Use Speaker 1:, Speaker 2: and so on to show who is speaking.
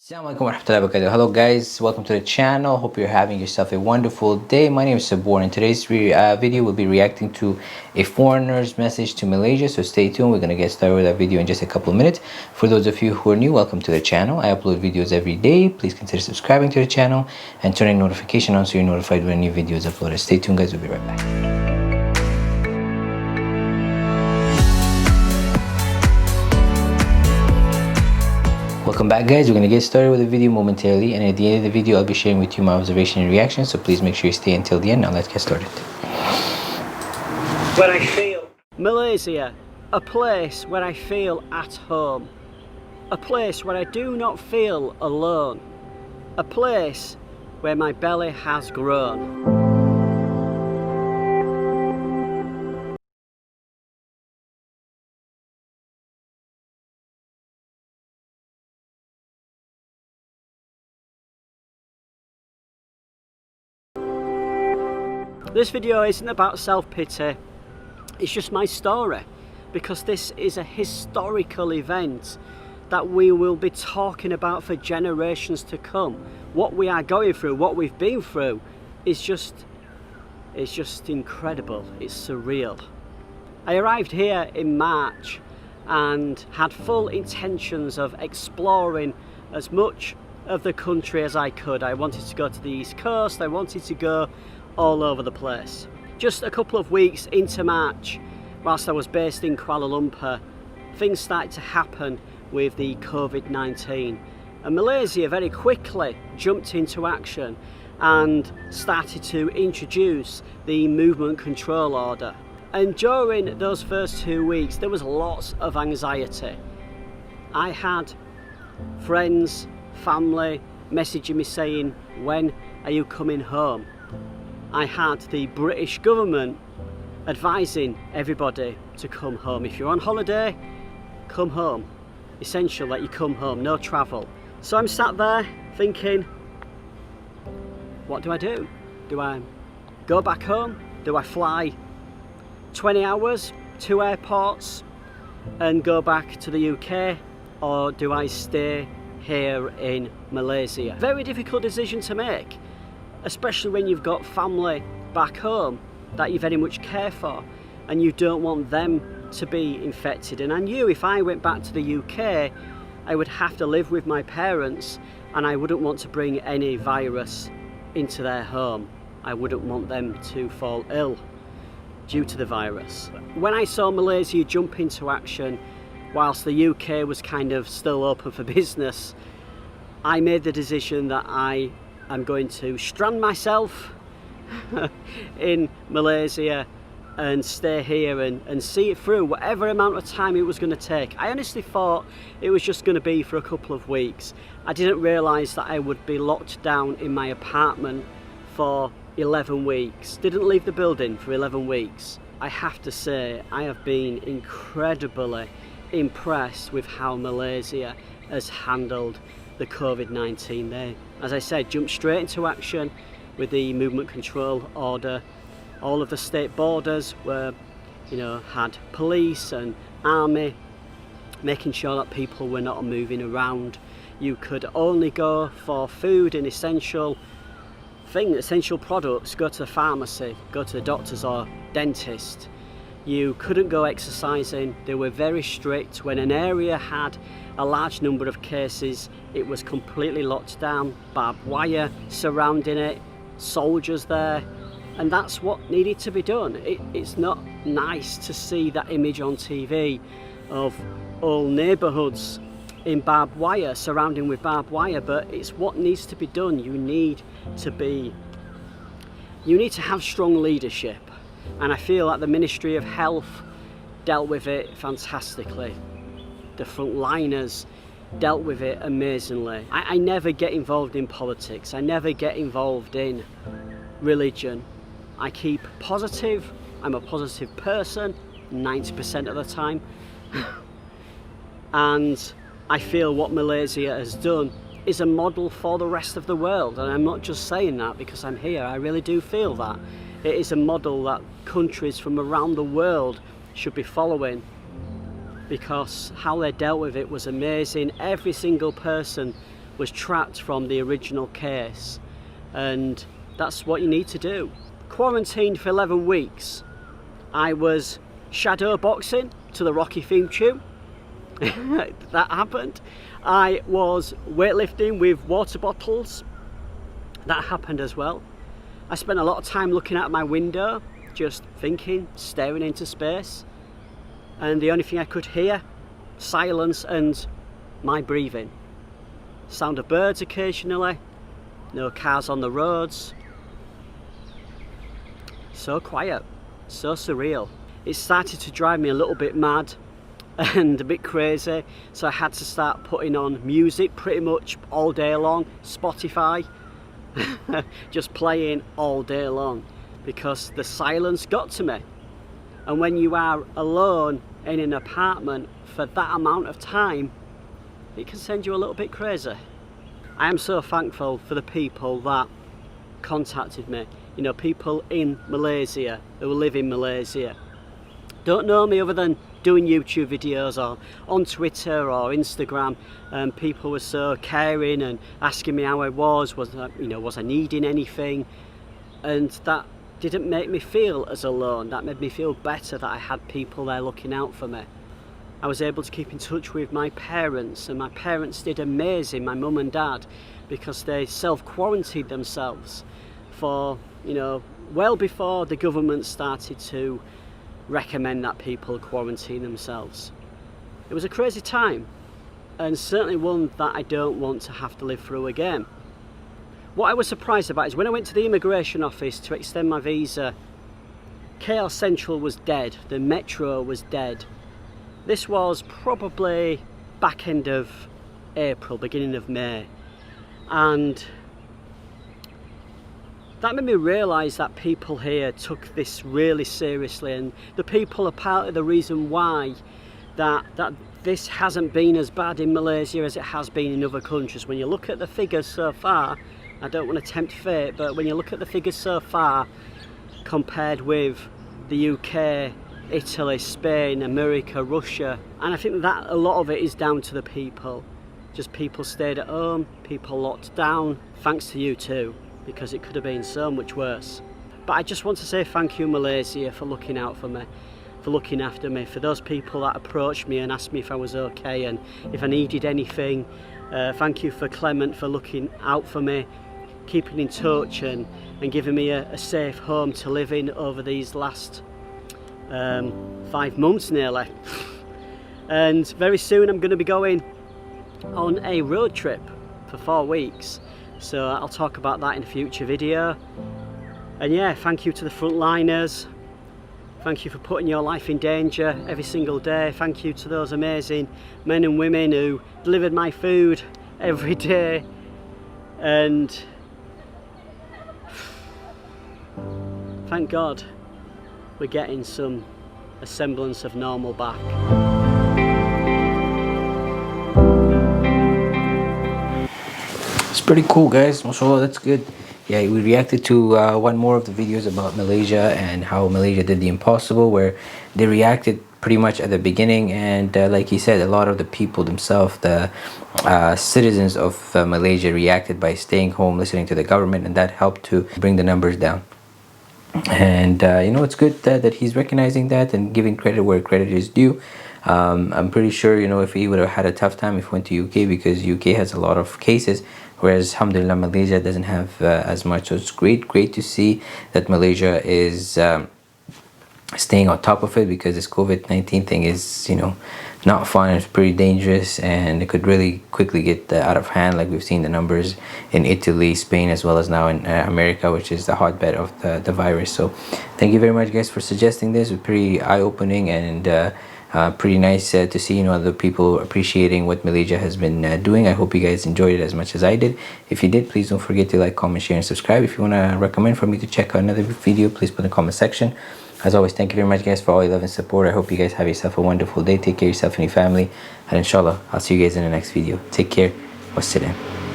Speaker 1: Assalamualaikum warahmatullahi wabarakatuh. Hello guys, welcome to the channel. Hope you're having yourself a wonderful day. My name is Sabor and today's video will be reacting to a foreigner's message to Malaysia. So stay tuned, we're going to get started with that video in just a couple of minutes. For those of you who are new, welcome to the channel. I upload videos every day. Please consider subscribing to the channel and turning notification on so you're notified when new videos uploaded. Stay tuned guys, we'll be right back. Welcome back guys, we're going to get started with the video momentarily, and at the end of the video I'll be sharing with you my observation and reaction, so please make sure you stay until the end. Now let's get started.
Speaker 2: Where I feel Malaysia, a place where I feel at home, a place where I do not feel alone, a place where my belly has grown. This video isn't about self-pity, it's just my story, because this is a historical event that we will be talking about for generations to come. What we are going through, what we've been through, is just incredible, it's surreal. I arrived here in March and had full intentions of exploring as much of the country as I could. I wanted to go to the East Coast, I wanted to go all over the place. Just a couple of weeks into March, whilst I was based in Kuala Lumpur, things started to happen with the COVID-19, and Malaysia very quickly jumped into action and started to introduce the movement control order. And during those first 2 weeks there was lots of anxiety. I had friends, family messaging me saying, when are you coming home? I had the British government advising everybody to come home. If you're on holiday, come home. Essential that you come home, no travel. So I'm sat there thinking, what do I do? Do I go back home? Do I fly 20 hours, 2 airports and go back to the UK? Or do I stay here in Malaysia? Very difficult decision to make, especially when you've got family back home that you very much care for and you don't want them to be infected. And I knew if I went back to the UK I would have to live with my parents and I wouldn't want to bring any virus into their home. I wouldn't want them to fall ill due to the virus. When I saw Malaysia jump into action whilst the UK was kind of still open for business, I made the decision that I'm going to strand myself in Malaysia and stay here and see it through whatever amount of time it was going to take. I honestly thought it was just going to be for a couple of weeks. I didn't realise that I would be locked down in my apartment for 11 weeks. Didn't leave the building for 11 weeks. I have to say, I have been incredibly impressed with how Malaysia has handled the COVID-19 there. As I said, jumped straight into action with the movement control order. All of the state borders were, had police and army making sure that people were not moving around. You could only go for food and essential products, go to the pharmacy, go to the doctors or dentist. You couldn't go exercising. They were very strict. When an area had a large number of cases, it was completely locked down, barbed wire surrounding it, soldiers there, and that's what needed to be done. It's not nice to see that image on TV of all neighbourhoods in barbed wire, surrounding with barbed wire, but it's what needs to be done. You need to have strong leadership, and I feel like the Ministry of Health dealt with it fantastically. The frontliners dealt with it amazingly. I never get involved in politics, I never get involved in religion. I keep positive, I'm a positive person 90% of the time. And I feel what Malaysia has done is a model for the rest of the world, and I'm not just saying that because I'm here, I really do feel that. It is a model that countries from around the world should be following, because how they dealt with it was amazing. Every single person was tracked from the original case, and that's what you need to do. Quarantined for 11 weeks. I was shadow boxing to the Rocky theme tune. That happened. I was weightlifting with water bottles. That happened as well. I spent a lot of time looking out my window, just thinking, staring into space, and the only thing I could hear, silence and my breathing. Sound of birds occasionally, no cars on the roads. So quiet, so surreal. It started to drive me a little bit mad and a bit crazy, so I had to start putting on music pretty much all day long, Spotify, just playing all day long, because the silence got to me. And when you are alone in an apartment for that amount of time, it can send you a little bit crazy. I am so thankful for the people that contacted me. You know, people in Malaysia who live in Malaysia. Don't know me other than doing YouTube videos or on Twitter or Instagram, and people were so caring and asking me how I was I needing anything, and that didn't make me feel as alone. That made me feel better that I had people there looking out for me. I was able to keep in touch with my parents, and my parents did amazing, my mum and dad, because they self-quarantined themselves for, well before the government started to recommend that people quarantine themselves. It was a crazy time, and certainly one that I don't want to have to live through again. What I was surprised about is when I went to the immigration office to extend my visa, KL Central was dead, the metro was dead. This was probably back end of April, beginning of May, and that made me realise that people here took this really seriously, and the people are part of the reason why that this hasn't been as bad in Malaysia as it has been in other countries. When you look at the figures so far, I don't want to tempt fate, but when you look at the figures so far compared with the UK, Italy, Spain, America, Russia, and I think that a lot of it is down to the people. Just people stayed at home, people locked down, thanks to you too, because it could have been so much worse. But I just want to say thank you, Malaysia, for looking out for me, for looking after me, for those people that approached me and asked me if I was okay and if I needed anything. Thank you for Clement for looking out for me, keeping in touch and giving me a safe home to live in over these last 5 months nearly. And very soon I'm going to be going on a road trip for 4 weeks, so I'll talk about that in a future video. And yeah, thank you to the frontliners, thank you for putting your life in danger every single day, thank you to those amazing men and women who delivered my food every day, and thank God we're getting a semblance of normal back.
Speaker 1: It's pretty cool, guys. Mashallah, that's good. Yeah, we reacted to one more of the videos about Malaysia and how Malaysia did the impossible, where they reacted pretty much at the beginning, and like he said, a lot of the people themselves, the citizens of Malaysia, reacted by staying home, listening to the government, and that helped to bring the numbers down. And it's good that he's recognizing that and giving credit where credit is due. I'm pretty sure, if he would have had a tough time if he went to UK, because UK has a lot of cases, whereas alhamdulillah Malaysia doesn't have as much. So it's great to see that Malaysia is staying on top of it, because this COVID-19 thing is not fun. It's pretty dangerous, and it could really quickly get out of hand, like we've seen the numbers in Italy, Spain, as well as now in America, which is the hotbed of the virus. So thank you very much, guys, for suggesting this. It's pretty eye-opening and pretty nice to see other people appreciating what Malaysia has been doing. I hope you guys enjoyed it as much as I did. If you did, please don't forget to like, comment, share, and subscribe. If you want to recommend for me to check out another video, please put in the comment section. As always, thank you very much, guys, for all your love and support. I hope you guys have yourself a wonderful day. Take care of yourself and your family, and inshallah I'll see you guys in the next video. Take care. Wassalam.